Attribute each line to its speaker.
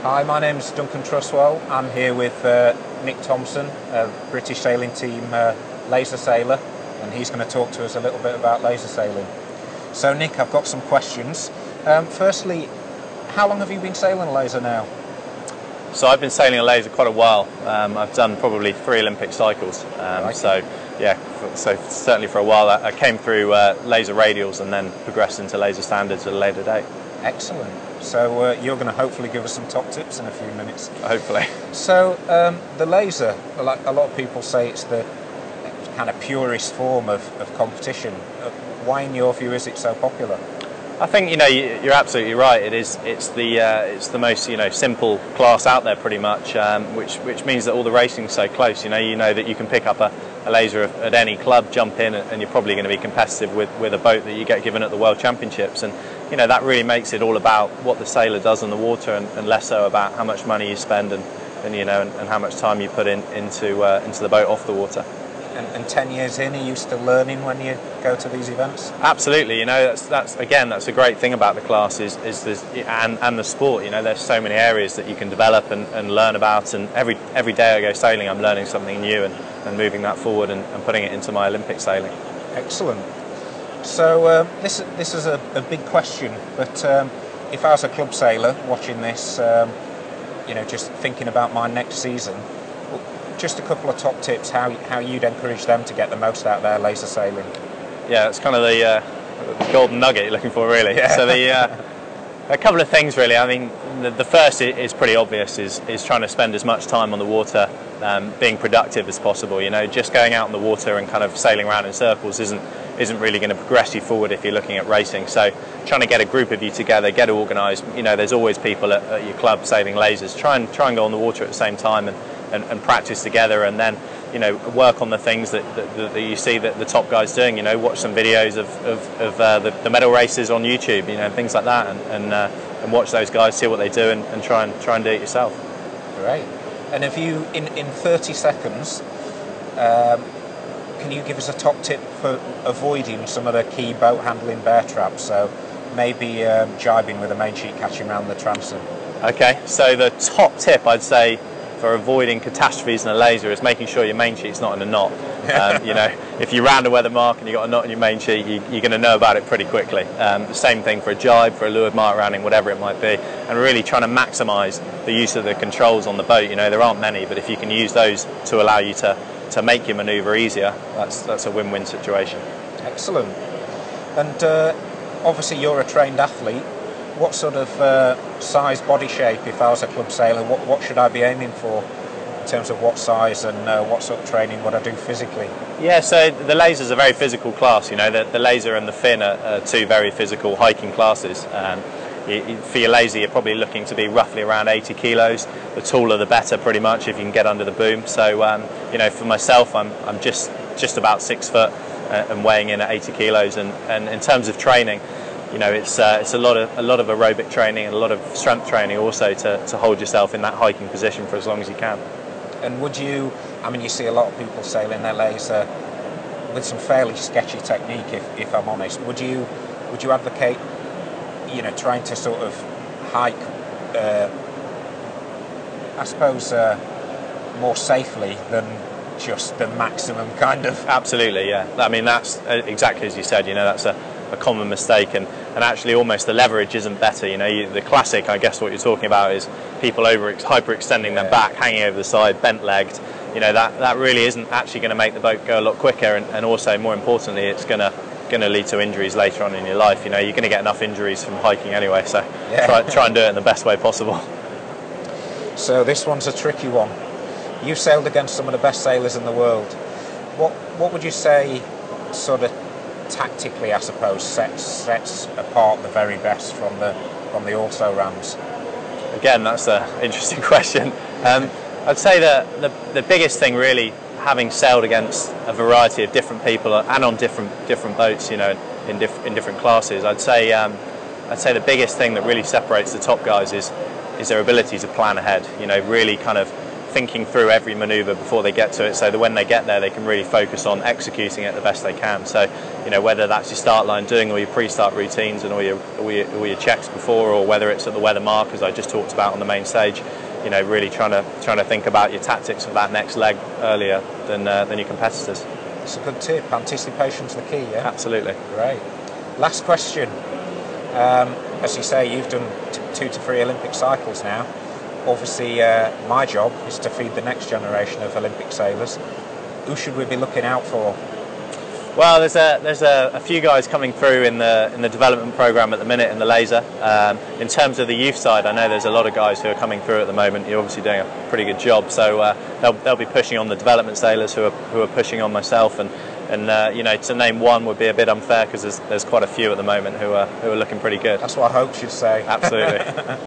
Speaker 1: Hi, my name's Duncan Trustwell. I'm here with Nick Thompson, a British sailing team laser sailor, and he's going to talk to us a little bit about laser sailing. So Nick, I've got some questions. Firstly, how long have you been sailing laser now?
Speaker 2: So I've been sailing a laser quite a while. I've done probably 3 Olympic cycles. So yeah, so certainly for a while. I came through laser radials and then progressed into laser standards at a later date.
Speaker 1: Excellent. So you're going to hopefully give us some top tips in a few minutes.
Speaker 2: Hopefully.
Speaker 1: So the laser, like a lot of people say, it's the kind of purest form of competition. Why, in your view, is it so popular?
Speaker 2: I think you're absolutely right. It's the most simple class out there pretty much, which means that all the racing's so close. You know that you can pick up a laser at any club, jump in, and you're probably going to be competitive with a boat that you get given at the World Championships. And that really makes it all about what the sailor does on the water, and less so about how much money you spend and how much time you put into the boat off the water.
Speaker 1: And 10 years in, are you still learning when you go to these events?
Speaker 2: Absolutely. That's a great thing about the class is and the sport. There's so many areas that you can develop and learn about, and every day I go sailing, I'm learning something new and moving that forward and putting it into my Olympic sailing.
Speaker 1: Excellent. So this is a big question, but if I was a club sailor watching this, just thinking about my next season, just a couple of top tips how you'd encourage them to get the most out of their laser sailing.
Speaker 2: Yeah, it's kind of the golden nugget you're looking for, really. Yeah. So a couple of things, really. I mean, the first is pretty obvious, is trying to spend as much time on the water being productive as possible. Just going out on the water and kind of sailing around in circles isn't really going to progress you forward if you're looking at racing. So trying to get a group of you together, get organised. There's always people at your club sailing lasers. Try and go on the water at the same time and practice together, and then work on the things that you see that the top guys doing. Watch some videos of the medal races on YouTube, things like that, and watch those guys, see what they do, and try and do it yourself.
Speaker 1: Great. And if you in 30 seconds, can you give us a top tip for avoiding some of the key boat handling bear traps? So maybe jibing with a main sheet catching around the transom.
Speaker 2: Okay, so the top tip I'd say for avoiding catastrophes in a laser is making sure your main sheet's not in a knot. If you round a weather mark and you've got a knot in your main sheet, you're going to know about it pretty quickly. The same thing for a jibe, for a leeward mark rounding, whatever it might be, and really trying to maximise the use of the controls on the boat. There aren't many, but if you can use those to allow you to make your manoeuvre easier, that's a win-win situation.
Speaker 1: Excellent. And obviously you're a trained athlete. What sort of size, body shape, if I was a club sailor, what should I be aiming for in terms of what size and what sort of training would I do physically? Yeah,
Speaker 2: so the laser's a very physical class. The laser and the fin are 2 very physical hiking classes. For your laser, you're probably looking to be roughly around 80 kilos. The taller the better, pretty much, if you can get under the boom. So, for myself, I'm just about 6 foot and weighing in at 80 kilos. And in terms of training, it's a lot of aerobic training and a lot of strength training also to hold yourself in that hiking position for as long as you can.
Speaker 1: And would you, you see a lot of people sailing their laser with some fairly sketchy technique, if I'm honest. Would you advocate, trying to sort of hike, I suppose, more safely than just the maximum kind of?
Speaker 2: Absolutely, yeah. That's exactly as you said. That's a common mistake, and actually almost the leverage isn't better. The classic, I guess what you're talking about, is people hyperextending their back, hanging over the side, bent legged. That really isn't actually going to make the boat go a lot quicker, and also more importantly, it's going to lead to injuries later on in your life. You're going to get enough injuries from hiking anyway, so try and do it in the best way possible.
Speaker 1: So this one's a tricky one. You've sailed against some of the best sailors in the world. What would you say sort of tactically, I suppose, sets apart the very best from the also-rans?
Speaker 2: Again, that's an interesting question. I'd say that the biggest thing, really, having sailed against a variety of different people and on different boats, in different classes, I'd say the biggest thing that really separates the top guys is their ability to plan ahead. Really kind of thinking through every manoeuvre before they get to it, so that when they get there they can really focus on executing it the best they can. So whether that's your start line, doing all your pre-start routines and all your checks before, or whether it's at the weather mark, as I just talked about on the main stage. Really trying to think about your tactics for that next leg earlier than your competitors.
Speaker 1: It's a good tip. Anticipation's the key, yeah?
Speaker 2: Absolutely.
Speaker 1: Great. Last question. As you say, you've done 2 to 3 Olympic cycles now. Obviously, my job is to feed the next generation of Olympic sailors. Who should we be looking out for?
Speaker 2: Well, there's a few guys coming through in the development program at the minute in the laser. In terms of the youth side, I know there's a lot of guys who are coming through at the moment. You're obviously doing a pretty good job, so they'll be pushing on the development sailors who are pushing on myself, and to name one would be a bit unfair because there's quite a few at the moment who are looking pretty good.
Speaker 1: That's what I hoped you'd say.
Speaker 2: Absolutely.